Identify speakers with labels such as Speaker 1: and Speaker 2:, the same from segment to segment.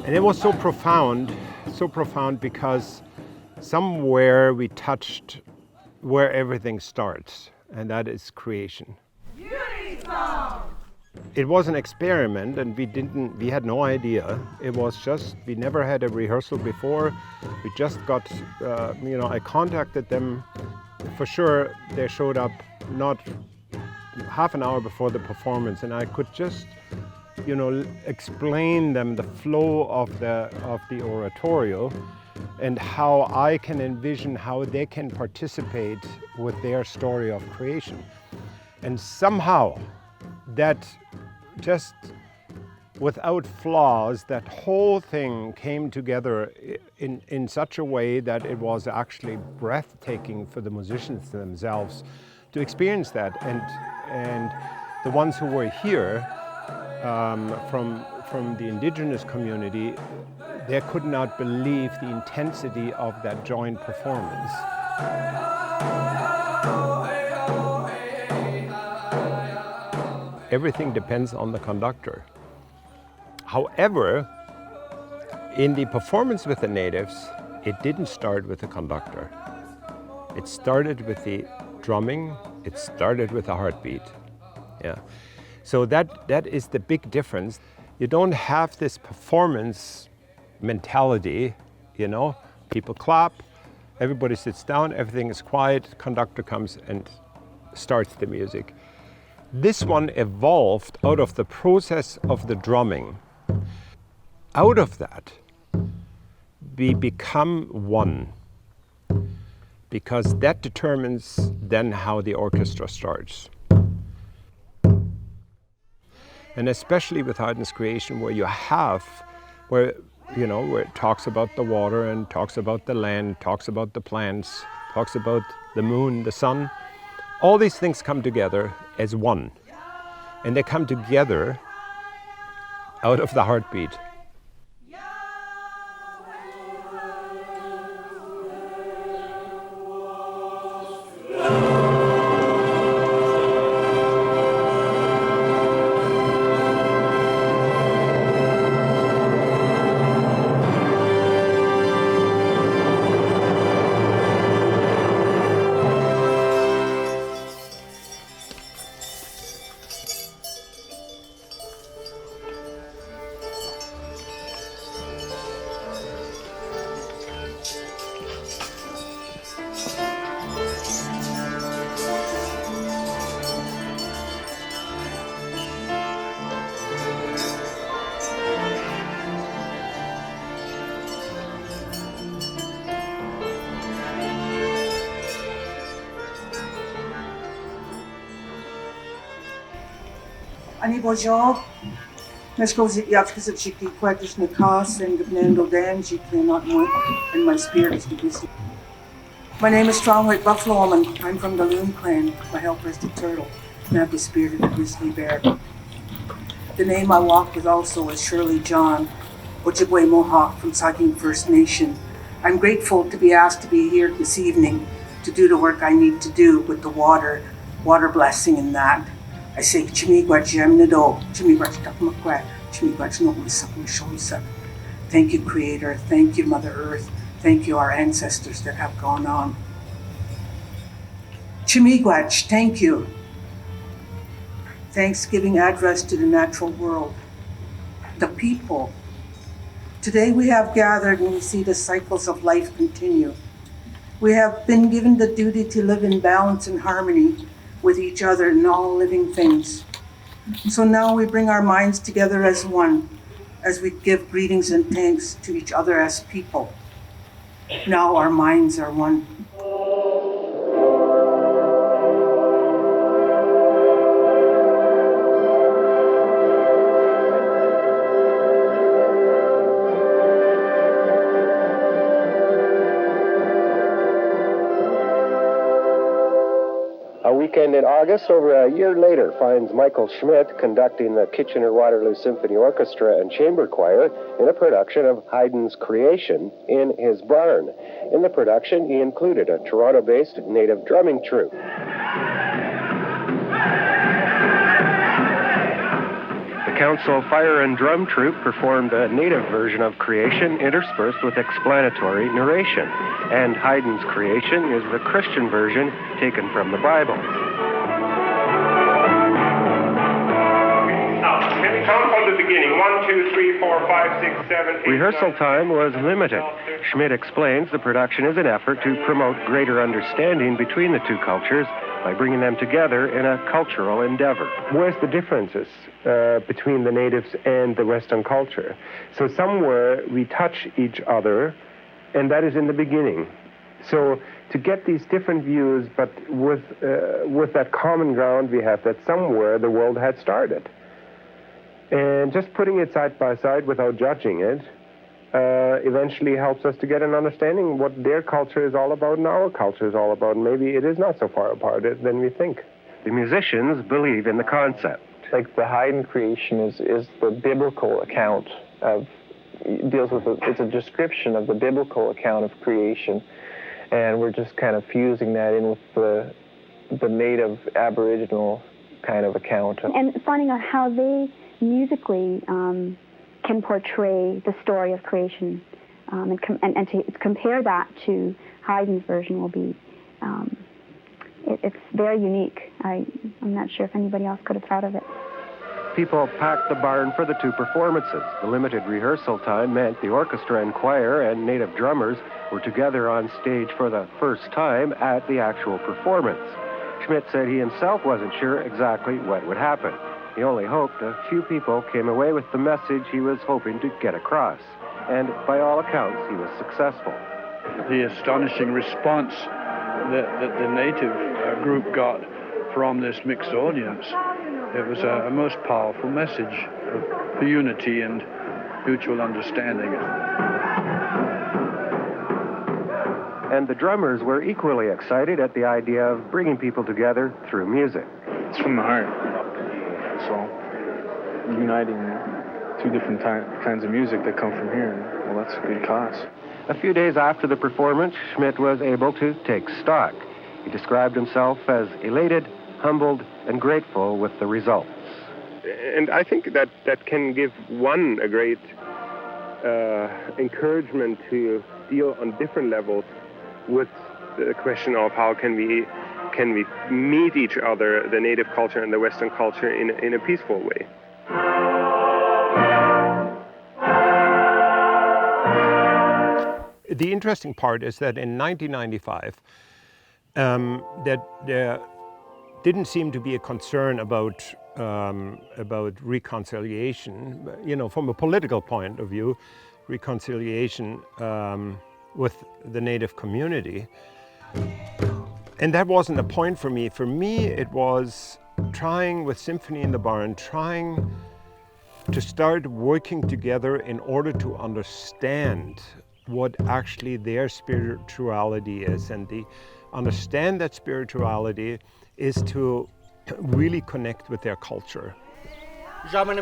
Speaker 1: And it was so profound because somewhere we touched where everything starts, and that is creation. Beauty song! It was an experiment, and we had no idea. It was just, we never had a rehearsal before. We just got, I contacted them. For sure, they showed up not half an hour before the performance, and I could just, explain them the flow of the oratorio and how I can envision how they can participate with their story of creation. And somehow that just without flaws, that whole thing came together in such a way that it was actually breathtaking for the musicians themselves to experience that. And the ones who were here from the indigenous community, they could not believe the intensity of that joint performance. Everything depends on the conductor. However, in the performance with the natives, it didn't start with the conductor. It started with the drumming, it started with the heartbeat. Yeah. So that is the big difference. You don't have this performance mentality, people clap, everybody sits down, everything is quiet, conductor comes and starts the music. This one evolved out of the process of the drumming. Out of that, we become one, because that determines then how the orchestra starts. And especially with Haydn's creation, where it talks about the water and talks about the land, talks about the plants, talks about the moon, the sun. All these things come together as one. And they come together out of the heartbeat.
Speaker 2: Ani bojo, Mesko Yafkis of Chiki Quackers Nikas and Nando Dan, she cannot know, and my spirit is busy. My name is Strong White Buffalo Woman. I'm from the Loon Clan. My helper is the turtle, and I have the spirit of the grizzly bear. The name I walk with also is Shirley John, Ojibwe Mohawk from Saugeen First Nation. I'm grateful to be asked to be here this evening to do the work I need to do with the water blessing and that. I say, thank you, Creator. Thank you, Mother Earth. Thank you, our ancestors that have gone on. Chimigwach, thank you. Thanksgiving address to the natural world, the people. Today we have gathered and we see the cycles of life continue. We have been given the duty to live in balance and harmony with each other and all living things. So now we bring our minds together as one, as we give greetings and thanks to each other as people. Now our minds are one.
Speaker 3: A weekend in August, over a year later, finds Michael Schmidt conducting the Kitchener-Waterloo Symphony Orchestra and Chamber Choir in a production of Haydn's Creation in his barn. In the production, he included a Toronto-based native drumming troupe. The council fire and drum troupe performed a native version of creation interspersed with explanatory narration. And Haydn's creation is the Christian version taken from the Bible.
Speaker 4: Can we count from the beginning? 1, 2, 3, 4, 5, 6, 7, 8.
Speaker 3: Rehearsal time was limited. Schmidt explains the production is an effort to promote greater understanding between the two cultures by bringing them together in a cultural endeavor.
Speaker 1: Where's the differences between the natives and the Western culture? So somewhere we touch each other, and that is in the beginning. So to get these different views, but with that common ground we have, that somewhere the world had started. And just putting it side by side without judging it eventually helps us to get an understanding what their culture is all about and our culture is all about. Maybe it is not so far apart than we think.
Speaker 3: The musicians believe in the concept.
Speaker 5: Like the Haydn creation is the biblical account of, deals with, it's a description of the biblical account of creation. And we're just kind of fusing that in with the native Aboriginal kind of account.
Speaker 6: And finding out how they musically can portray the story of creation, and to compare that to Haydn's version will be, it's very unique. I'm not sure if anybody else could have thought of it.
Speaker 3: People packed the barn for the two performances. The limited rehearsal time meant the orchestra and choir and native drummers were together on stage for the first time at the actual performance. Schmidt said he himself wasn't sure exactly what would happen. He only hoped a few people came away with the message he was hoping to get across. And by all accounts, he was successful.
Speaker 7: The astonishing response that the native group got from this mixed audience, it was a most powerful message of unity and mutual understanding.
Speaker 3: And the drummers were equally excited at the idea of bringing people together through music.
Speaker 8: It's from the heart. So, uniting two different kinds of music that come from here, well, that's a good cause.
Speaker 3: A few days after the performance, Schmidt was able to take stock. He described himself as elated, humbled, and grateful with the results.
Speaker 1: And I think that can give one a great encouragement to deal on different levels with the question of how can we meet each other, the native culture and the Western culture, in a peaceful way. The interesting part is that in 1995, that there didn't seem to be a concern about reconciliation. You know, from a political point of view, reconciliation with the native community. And that wasn't a point for me. For me, it was trying with Symphony in the Barn, trying to start working together in order to understand what actually their spirituality is. And the understand that spirituality is to really connect with their culture.
Speaker 9: Jimino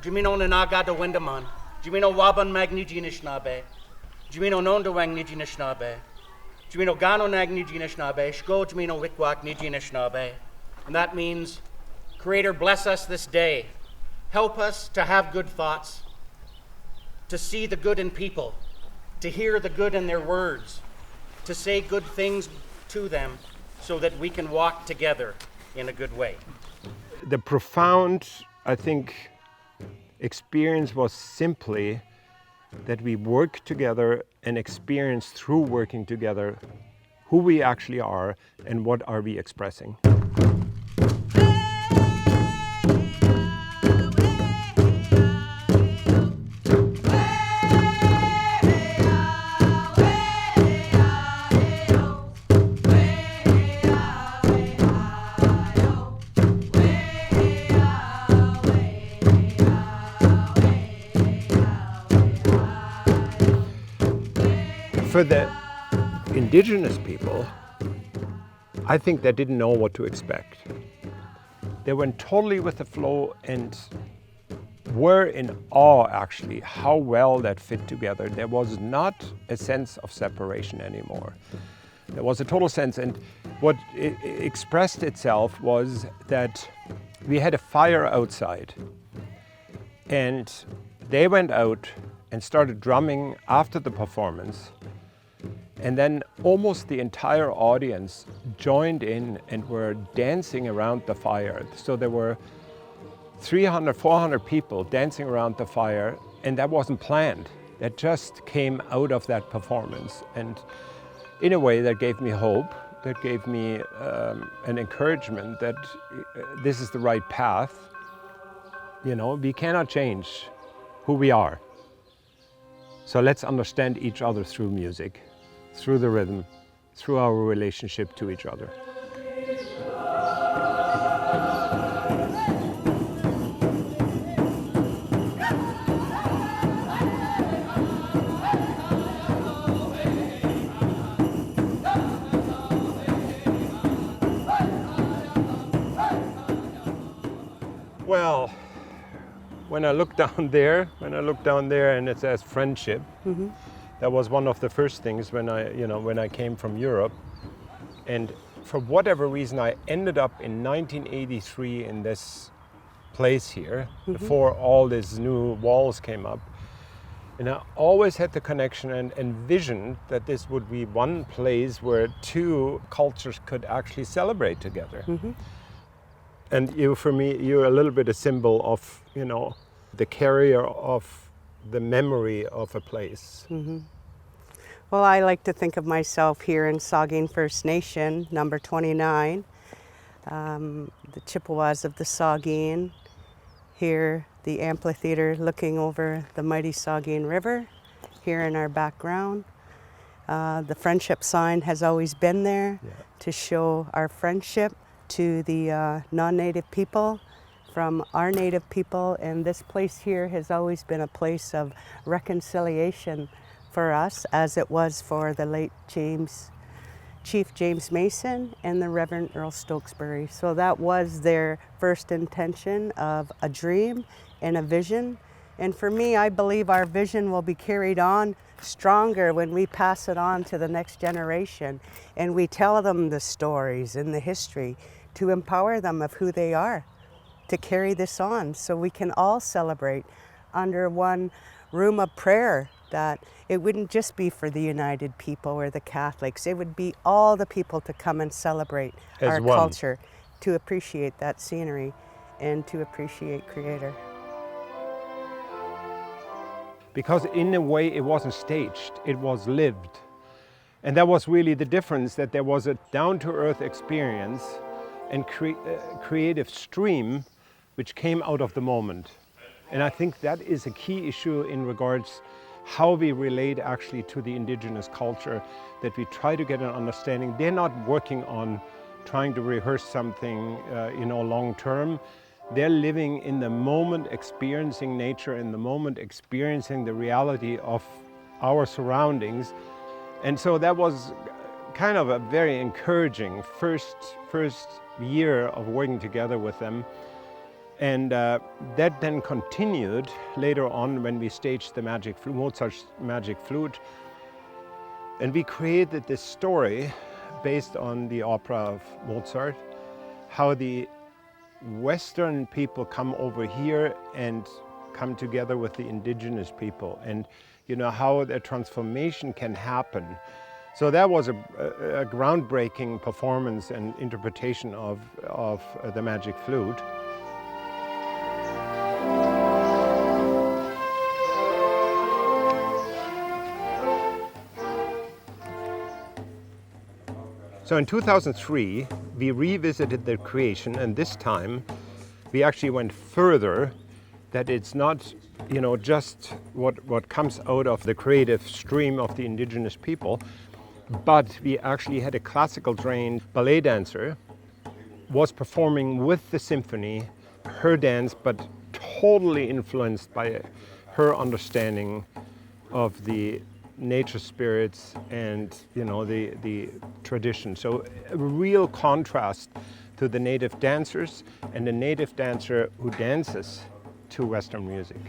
Speaker 9: Nanaga the Windaman, Jimino Waban Magni Ginishnabe, Jimino Nondawang Nijinishnabe, Jimino Gano Nagni Ginishnabe, Shko Jimino Wikwak Nijinishnabe. And that means, Creator, bless us this day. Help us to have good thoughts, to see the good in people, to hear the good in their words, to say good things to them so that we can walk together in a good way.
Speaker 1: The profound, I think, experience was simply that we work together and experience through working together who we actually are and what are we expressing. For the indigenous people, I think they didn't know what to expect. They went totally with the flow and were in awe, actually, how well that fit together. There was not a sense of separation anymore. There was a total sense, and what expressed itself was that we had a fire outside, and they went out and started drumming after the performance. And then almost the entire audience joined in and were dancing around the fire. So there were 300, 400 people dancing around the fire, and that wasn't planned. That just came out of that performance. And in a way that gave me hope, that gave me an encouragement that this is the right path. You know, we cannot change who we are. So let's understand each other through music, through the rhythm, through our relationship to each other. Well, when I look down there, and it says friendship, that was one of the first things when I came from Europe. And for whatever reason, I ended up in 1983 in this place here, before all these new walls came up. And I always had the connection and vision that this would be one place where two cultures could actually celebrate together. And for me, you're a little bit a symbol of, the carrier of the memory of a place.
Speaker 10: Well, I like to think of myself here in Saugeen First Nation, number 29, the Chippewas of the Saugeen. Here, the amphitheater looking over the mighty Saugeen River, here in our background. The friendship sign has always been there to show our friendship to the non-native people from our native people, and this place here has always been a place of reconciliation for us, as it was for the late Chief James Mason and the Reverend Earl Stokesbury. So that was their first intention of a dream and a vision. And for me, I believe our vision will be carried on stronger when we pass it on to the next generation and we tell them the stories and the history to empower them of who they are, to carry this on so we can all celebrate under one room of prayer, that it wouldn't just be for the United people or the Catholics, it would be all the people to come and celebrate our culture, to appreciate that scenery and to appreciate Creator.
Speaker 1: Because in a way it wasn't staged, it was lived. And that was really the difference, that there was a down-to-earth experience and creative stream which came out of the moment. And I think that is a key issue in regards how we relate actually to the indigenous culture, that we try to get an understanding. They're not working on trying to rehearse something long term. They're living in the moment, experiencing nature in the moment, experiencing the reality of our surroundings. And so that was kind of a very encouraging first year of working together with them. And that then continued later on when we staged the Mozart's Magic Flute. And we created this story based on the opera of Mozart, how the Western people come over here and come together with the indigenous people, and how the transformation can happen. So that was a groundbreaking performance and interpretation of the Magic Flute. So in 2003, we revisited the creation, and this time we actually went further, that it's not, just what comes out of the creative stream of the indigenous people, but we actually had a classical trained ballet dancer was performing with the symphony, her dance, but totally influenced by her understanding of the nature spirits and the tradition. So a real contrast to the native dancers and the native dancer who dances to Western music.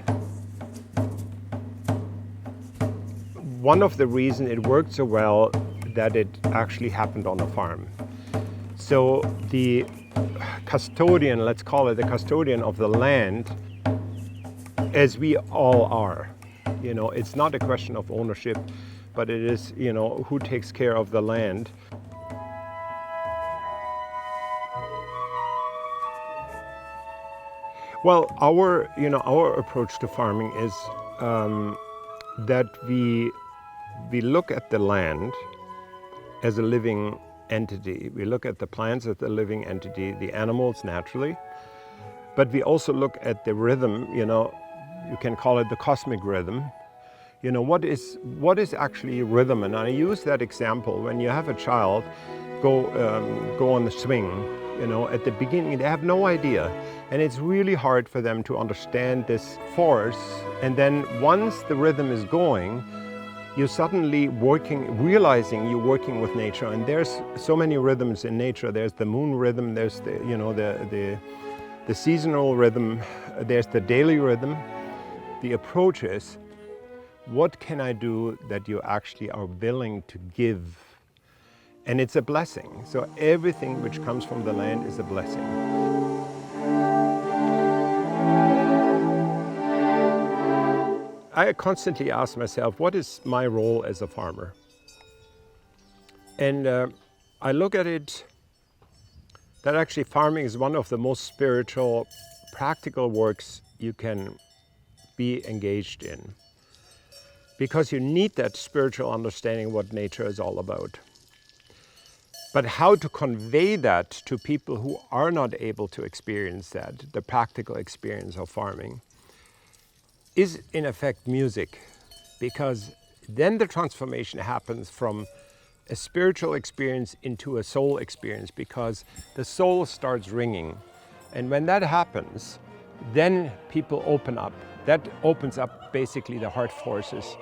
Speaker 1: One of the reasons it worked so well, that it actually happened on a farm. So the custodian, let's call it the custodian of the land, as we all are. You know, it's not a question of ownership, but it is, you know, who takes care of the land. Well, our approach to farming is that we look at the land as a living entity. We look at the plants as a living entity, the animals naturally, but we also look at the rhythm, you know, you can call it the cosmic rhythm. You know, what is actually rhythm? And I use that example when you have a child go on the swing. You know, at the beginning they have no idea, and it's really hard for them to understand this force. And then once the rhythm is going, you're suddenly realizing you're working with nature. And there's so many rhythms in nature. There's the moon rhythm, there's the seasonal rhythm, there's the daily rhythm. The approach is, what can I do that you actually are willing to give? And it's a blessing. So everything which comes from the land is a blessing. I constantly ask myself, what is my role as a farmer? And I look at it that actually farming is one of the most spiritual, practical works you can be engaged in. Because you need that spiritual understanding of what nature is all about. But how to convey that to people who are not able to experience that, the practical experience of farming, is in effect music. Because then the transformation happens from a spiritual experience into a soul experience, because the soul starts ringing. And when that happens, then people open up. That opens up basically the heart forces.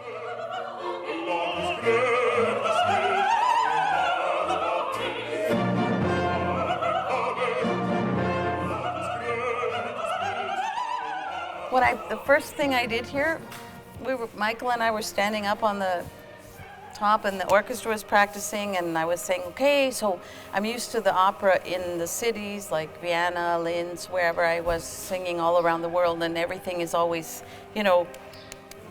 Speaker 11: The first thing I did here, Michael and I were standing up on the top and the orchestra was practicing, and I was saying, okay, so I'm used to the opera in the cities like Vienna, Linz, wherever I was singing all around the world, and everything is always, you know,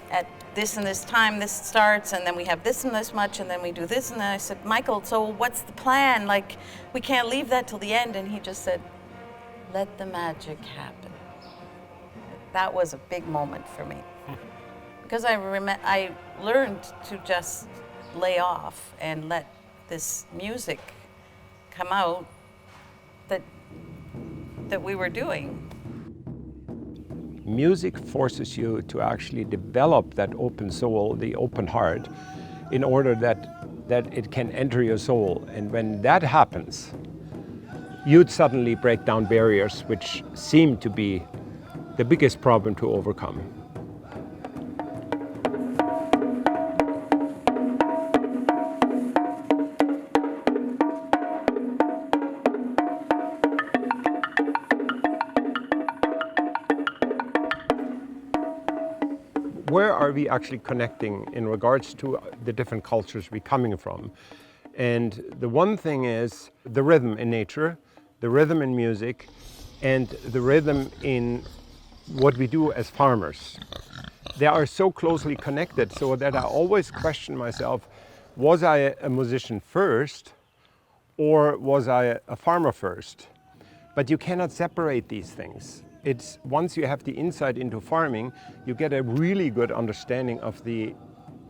Speaker 11: at this and this time this starts, and then we have this and this much, and then we do this. And then I said, Michael, so what's the plan? Like, we can't leave that till the end. And he just said, let the magic happen. That was a big moment for me, because I learned to just lay off and let this music come out that we were doing.
Speaker 1: Music forces you to actually develop that open soul, the open heart, in order that it can enter your soul. And when that happens, you'd suddenly break down barriers which seem to be the biggest problem to overcome. Where are we actually connecting in regards to the different cultures we're coming from? And the one thing is the rhythm in nature, the rhythm in music, and the rhythm in what we do as farmers. They are so closely connected, so that I always question myself, was I a musician first or was I a farmer first? But you cannot separate these things. It's once you have the insight into farming, you get a really good understanding of the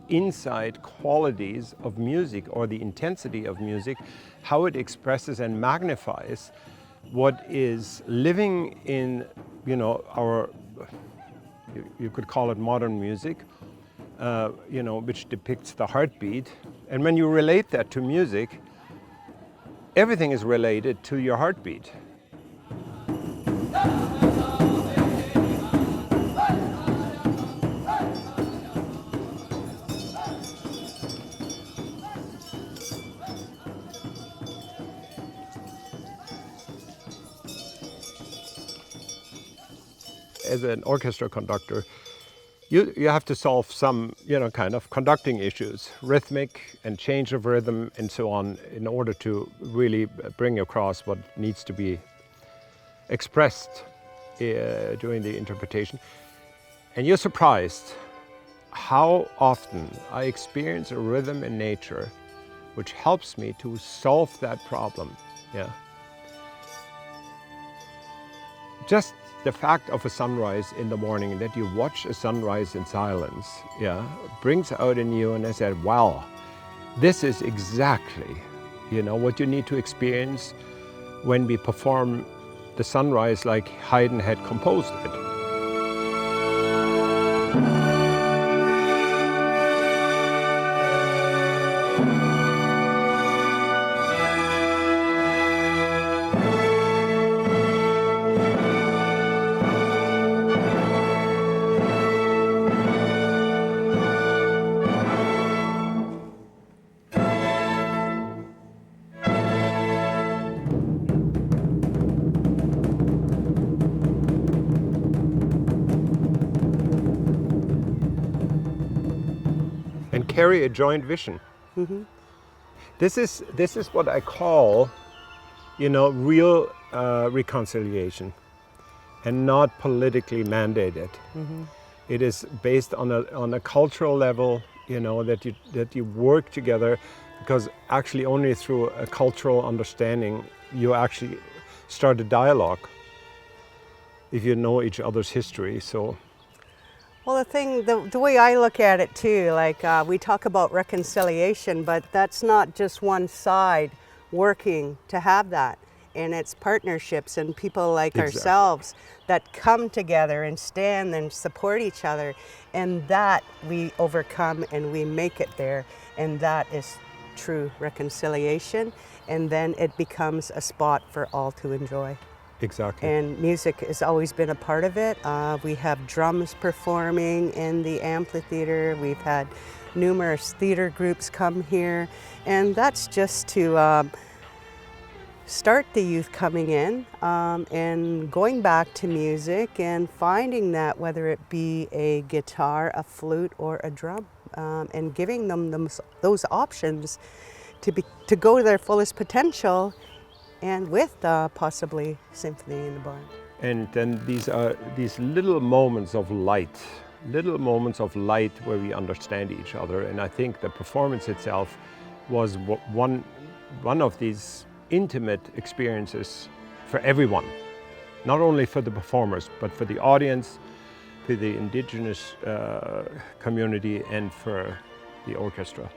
Speaker 1: inside qualities of music, or the intensity of music, how it expresses and magnifies what is living in, you know, our, you could call it modern music, you know, which depicts the heartbeat. And when you relate that to music, everything is related to your heartbeat. As an orchestra conductor, you have to solve some, you know, kind of conducting issues, rhythmic and change of rhythm and so on, in order to really bring across what needs to be expressed during the interpretation. And you're surprised how often I experience a rhythm in nature which helps me to solve that problem. Yeah. Just the fact of a sunrise in the morning, that you watch a sunrise in silence, yeah, brings out in you, and I said, wow, this is exactly, what you need to experience when we perform the sunrise like Haydn had composed it. And carry a joint vision. Mm-hmm. This is what I call, real reconciliation, and not politically mandated. Mm-hmm. It is based on a cultural level, that you work together, because actually only through a cultural understanding you actually start a dialogue if you know each other's history. So.
Speaker 10: Well, the way I look at it too, we talk about reconciliation, but that's not just one side working to have that. And it's partnerships and people like ourselves that come together and stand and support each other. And that we overcome and we make it there. And that is true reconciliation. And then it becomes a spot for all to enjoy.
Speaker 1: Exactly.
Speaker 10: And music has always been a part of it. We have drums performing in the amphitheater. We've had numerous theater groups come here. And that's just to start the youth coming in and going back to music and finding that, whether it be a guitar, a flute, or a drum, and giving them those options to go to their fullest potential, and with possibly Symphony in the Barn.
Speaker 1: And then these are these little moments of light where we understand each other. And I think the performance itself was one of these intimate experiences for everyone, not only for the performers, but for the audience, for the indigenous community, and for the orchestra.